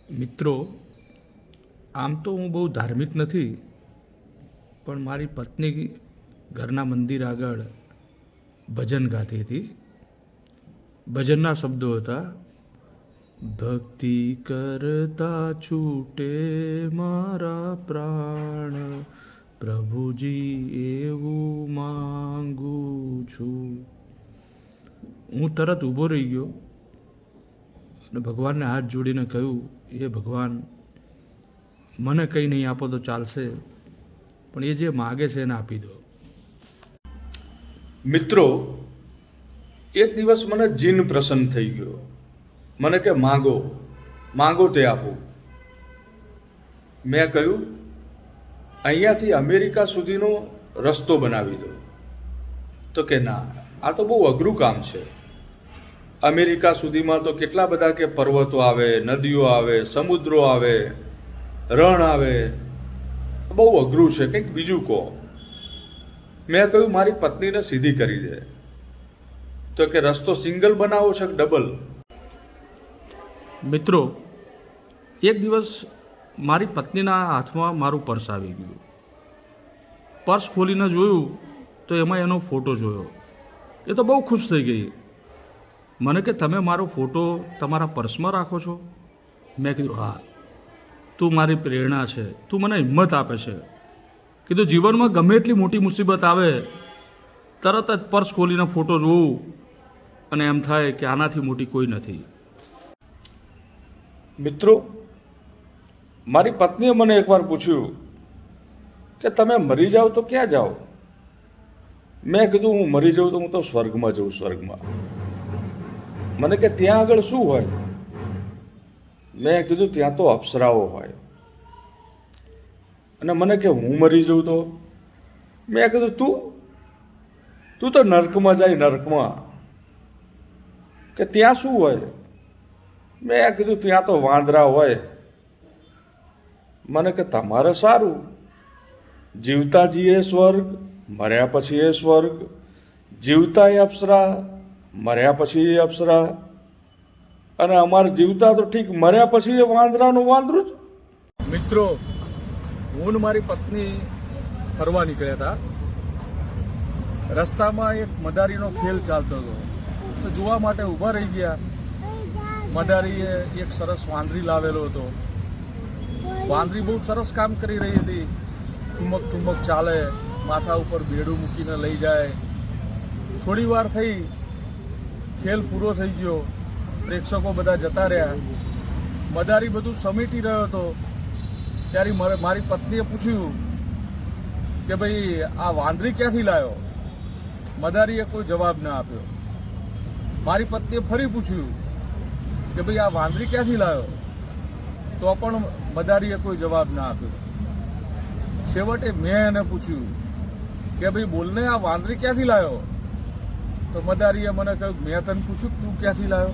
મિત્રો, આમ તો હું બહુ ધાર્મિક નથી, પણ મારી પત્ની ઘરના મંદિર આગળ ભજન ગાતી હતી. ભજનના શબ્દો હતા, ભક્તિ કરતા છૂટે મારા પ્રાણ, પ્રભુજી એવું માંગુ છું. હું તરત ઊભો રહી ગયો અને ભગવાનને હાથ જોડીને કહ્યું, એ ભગવાન, મને કંઈ નહીં આપો તો ચાલશે, પણ એ જે માગે છે એને આપી દો. મિત્રો, એક દિવસ મને જીન પ્રસન્ન થઈ ગયો. મને કે માંગો તે આપું. મેં કહ્યું, અહીંયાથી અમેરિકા સુધીનો રસ્તો બનાવી દો. તો કે ના, આ તો બહુ અઘરું કામ છે. અમેરિકા સુધીમાં તો કેટલા બધા કે પર્વતો આવે, નદીઓ આવે, સમુદ્રો આવે, રણ આવે, બહુ અઘરું છે, કંઈક બીજું કહો. મેં કહ્યું, મારી પત્નીને સીધી કરી દે. તો કે રસ્તો સિંગલ બનાવો છે કે ડબલ? મિત્રો, એક દિવસ મારી પત્નીના હાથમાં મારું પર્સ આવી ગયું. પર્સ ખોલીને જોયું તો એમાં એનો ફોટો જોયો. એ તો બહુ ખુશ થઈ ગઈ. મને કે તમે મારો ફોટો તમારા પર્સમાં રાખો છો? મેં કીધું હા, તું મારી પ્રેરણા છે, તું મને હિંમત આપે છે. કીધું જીવનમાં ગમે એટલી મોટી મુસીબત આવે, તરત જ પર્સ ખોલીને ફોટો જોઉં અને એમ થાય કે આનાથી મોટી કોઈ નથી. મિત્રો, મારી પત્નીએ મને એકવાર પૂછ્યું કે તમે મરી જાઓ તો ક્યાં જાઓ? મેં કીધું, હું મરી જાઉં તો હું તો સ્વર્ગમાં જઉં, સ્વર્ગમાં. મને કે ત્યાં આગળ શું હોય? મેં કીધું, ત્યાં તો અપ્સરાઓ હોય. અને મને કે હું મરી જાઉં તો? મેં કીધું, તું તો નર્કમાં જાય, નર્કમાં. કે ત્યાં શું હોય? મેં કીધું, ત્યાં તો વાંદરા હોય. મને કે તમારે સારું, જીવતા જીએ સ્વર્ગ, મર્યા પછી એ સ્વર્ગ, જીવતા એ અપ્સરા, મર્યા પછી એ અપ્સરા, અને અમારે જીવતા તો ઠીક, મર્યા પછી એ વાંદરાનું વાંદરું જ. મિત્રો, હું ને મારી પત્ની ફરવા નીકળ્યા હતા. રસ્તામાં એક મદારીનો ખેલ ચાલતો હતો, તો જોવા માટે ઊભા રહી ગયા. મદારીએ એક સરસ વાંદરી લાવેલો હતો. વાંદરી બહુ સરસ કામ કરી રહી હતી. ઠુમક ઠુમક ચાલે, માથા ઉપર બેડું મૂકીને લઈ જાય. થોડી વાર થઈ, ખેલ પૂરો થઈ ગયો, પ્રેક્ષકો બધા જતા રહ્યા. મદારી બધું સમેટી રહ્યો હતો. ત્યારે મારી પત્નીએ પૂછ્યું કે ભાઈ, આ વાંદરી ક્યાંથી લાવ્યો? મદારીએ કોઈ જવાબ ના આપ્યો. મારી પત્નીએ ફરી પૂછ્યું કે ભાઈ, આ વાંદરી ક્યાંથી લાવ્યો? તો પણ મદારીએ કોઈ જવાબ ના આપ્યો. છેવટે મેં એને પૂછ્યું કે ભાઈ બોલને, આ વાંદરી ક્યાંથી લાવ્યો? તો મદારીએ મને કહ્યું, મેં તને પૂછ્યું તું ક્યાંથી લાવ્યો?